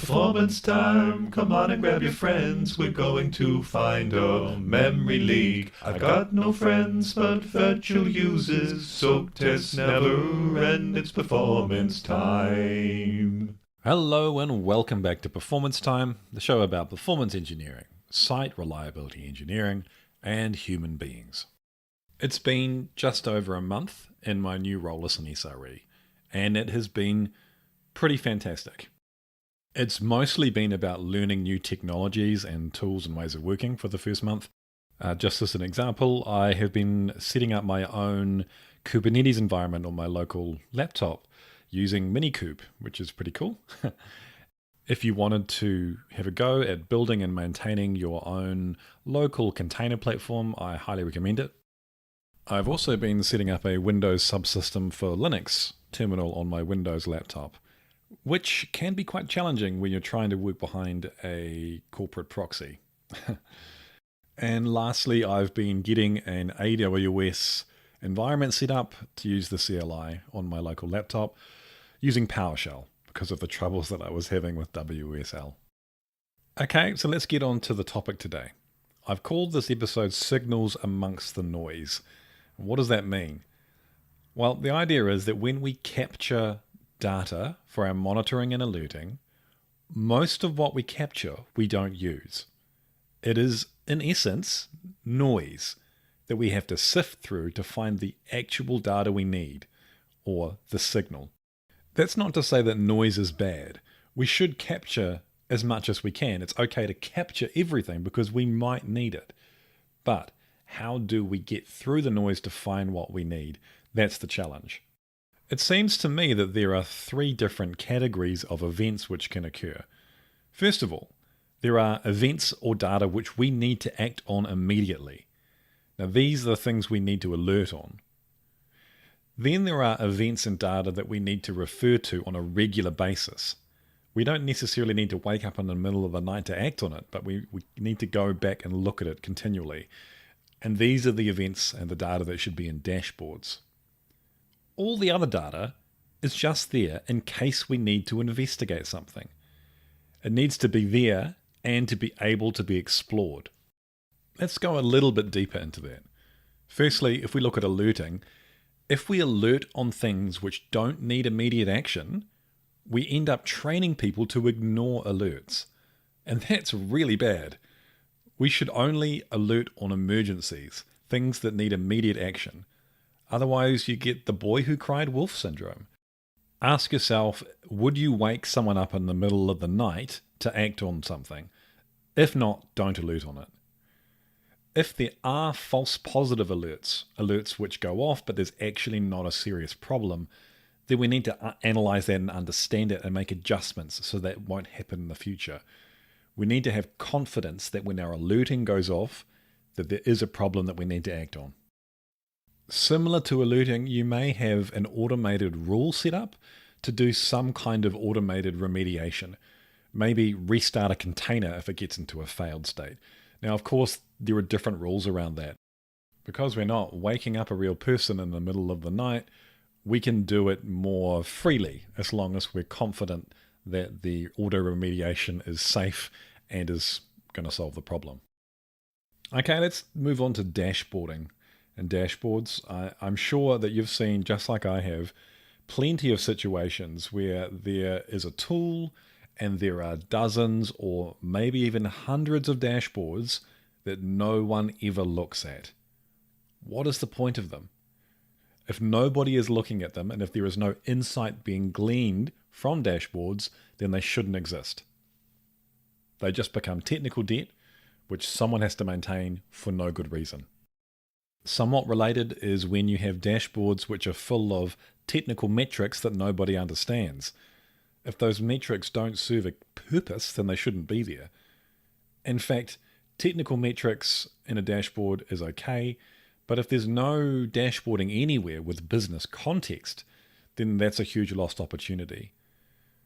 Performance time, come on and grab your friends. We're going to find a memory leak. I've got no friends but virtual users, so tests never end. It's performance time. Hello and welcome back to Performance Time, the show about performance engineering, site reliability engineering, and human beings. It's been just over a month in my new role as an SRE, and it has been pretty fantastic. It's mostly been about learning new technologies and tools and ways of working for the first month. Just as an example, I have been setting up my own Kubernetes environment on my local laptop using Minikube, which is pretty cool. If you wanted to have a go at building and maintaining your own local container platform, I highly recommend it. I've also been setting up a Windows subsystem for Linux terminal on my Windows laptop, which can be quite challenging when you're trying to work behind a corporate proxy. And lastly, I've been getting an AWS environment set up to use the CLI on my local laptop using PowerShell because of the troubles that I was having with WSL. Okay, so let's get on to the topic today. I've called this episode Signals Amongst the Noise. What does that mean? Well, the idea is that when we capture data for our monitoring and alerting, most of what we capture we don't use. It is, in essence, noise that we have to sift through to find the actual data we need, or the signal. That's not to say that noise is bad. We should capture as much as we can. It's okay to capture everything because we might need it. But how do we get through the noise to find what we need? That's the challenge. It seems to me that there are three different categories of events which can occur. First of all, there are events or data which we need to act on immediately. Now, these are the things we need to alert on. Then there are events and data that we need to refer to on a regular basis. We don't necessarily need to wake up in the middle of the night to act on it, but we need to go back and look at it continually. And these are the events and the data that should be in dashboards. All the other data is just there in case we need to investigate something. It needs to be there and to be able to be explored. Let's go a little bit deeper into that. Firstly, if we look at alerting, if we alert on things which don't need immediate action, we end up training people to ignore alerts. And that's really bad. We should only alert on emergencies, things that need immediate action. Otherwise, you get the boy who cried wolf syndrome. Ask yourself, would you wake someone up in the middle of the night to act on something? If not, don't alert on it. If there are false positive alerts which go off, but there's actually not a serious problem, then we need to analyze that and understand it and make adjustments so that won't happen in the future. We need to have confidence that when our alerting goes off, that there is a problem that we need to act on. Similar to alerting, you may have an automated rule set up to do some kind of automated remediation. Maybe restart a container if it gets into a failed state. Now, of course, there are different rules around that. Because we're not waking up a real person in the middle of the night, we can do it more freely as long as we're confident that the auto remediation is safe and is going to solve the problem. Okay, let's move on to dashboarding and dashboards. I'm sure that you've seen, just like I have, plenty of situations where there is a tool and there are dozens or maybe even hundreds of dashboards that no one ever looks at. What is the point of them? If nobody is looking at them and if there is no insight being gleaned from dashboards, then they shouldn't exist. They just become technical debt, which someone has to maintain for no good reason. Somewhat related is when you have dashboards which are full of technical metrics that nobody understands. If those metrics don't serve a purpose, then they shouldn't be there. In fact, technical metrics in a dashboard is okay, but if there's no dashboarding anywhere with business context, then that's a huge lost opportunity.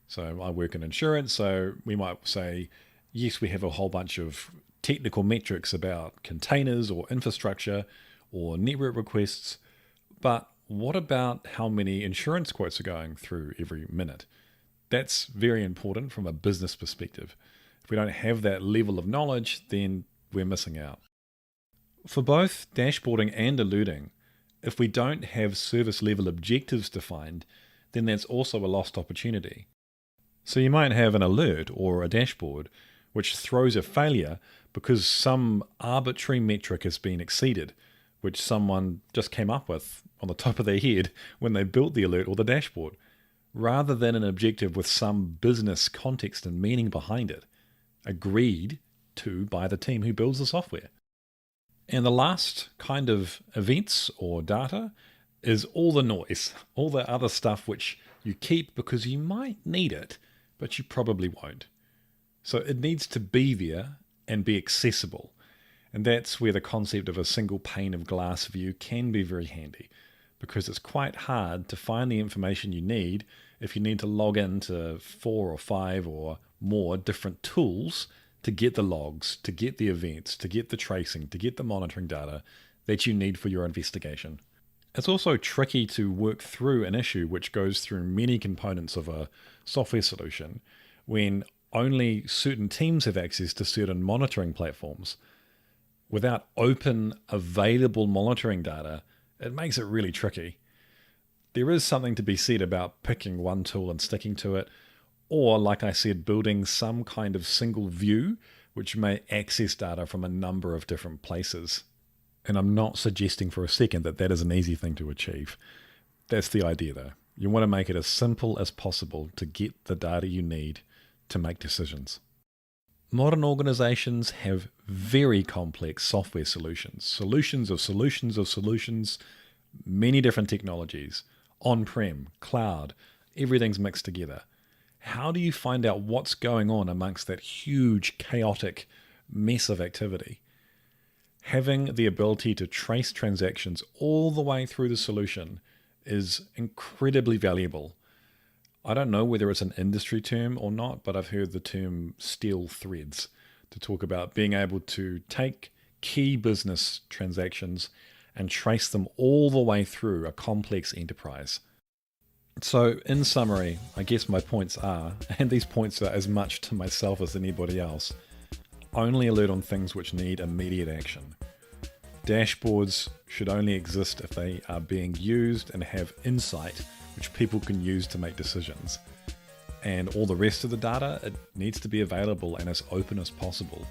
So I work in insurance, so we might say, yes, we have a whole bunch of technical metrics about containers or infrastructure or network requests, but what about how many insurance quotes are going through every minute? That's very important from a business perspective. If we don't have that level of knowledge, then we're missing out. For both dashboarding and alerting, if we don't have service level objectives defined, then that's also a lost opportunity. So you might have an alert or a dashboard which throws a failure because some arbitrary metric has been exceeded, which someone just came up with on the top of their head when they built the alert or the dashboard, rather than an objective with some business context and meaning behind it, agreed to by the team who builds the software. And the last kind of events or data is all the noise, all the other stuff which you keep because you might need it, but you probably won't. So it needs to be there and be accessible. And that's where the concept of a single pane of glass view can be very handy, because it's quite hard to find the information you need if you need to log into 4 or 5 or more different tools to get the logs, to get the events, to get the tracing, to get the monitoring data that you need for your investigation. It's also tricky to work through an issue which goes through many components of a software solution when only certain teams have access to certain monitoring platforms. Without open, available monitoring data, it makes it really tricky. There is something to be said about picking one tool and sticking to it, or, like I said, building some kind of single view which may access data from a number of different places. And I'm not suggesting for a second that that is an easy thing to achieve. That's the idea though. You want to make it as simple as possible to get the data you need to make decisions. Modern organizations have very complex software solutions of solutions, many different technologies, on-prem, cloud, everything's mixed together. How do you find out what's going on amongst that huge, chaotic mess of activity? Having the ability to trace transactions all the way through the solution is incredibly valuable. I don't know whether it's an industry term or not, but I've heard the term steel threads to talk about being able to take key business transactions and trace them all the way through a complex enterprise. So in summary, I guess my points are, and these points are as much to myself as anybody else, only alert on things which need immediate action. Dashboards should only exist if they are being used and have insight which people can use to make decisions. And all the rest of the data, it needs to be available and as open as possible.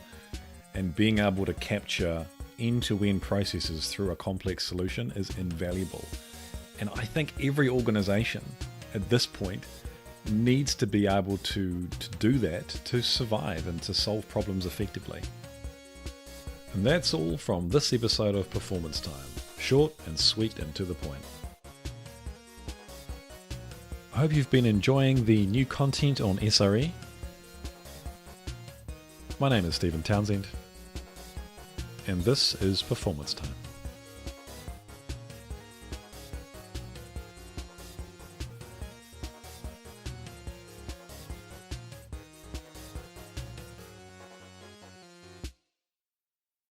And being able to capture end-to-end processes through a complex solution is invaluable. And I think every organization at this point needs to be able to do that to survive and to solve problems effectively. And that's all from this episode of Performance Time. Short and sweet and to the point. I hope you've been enjoying the new content on SRE. My name is Stephen Townsend, and this is Performance Time.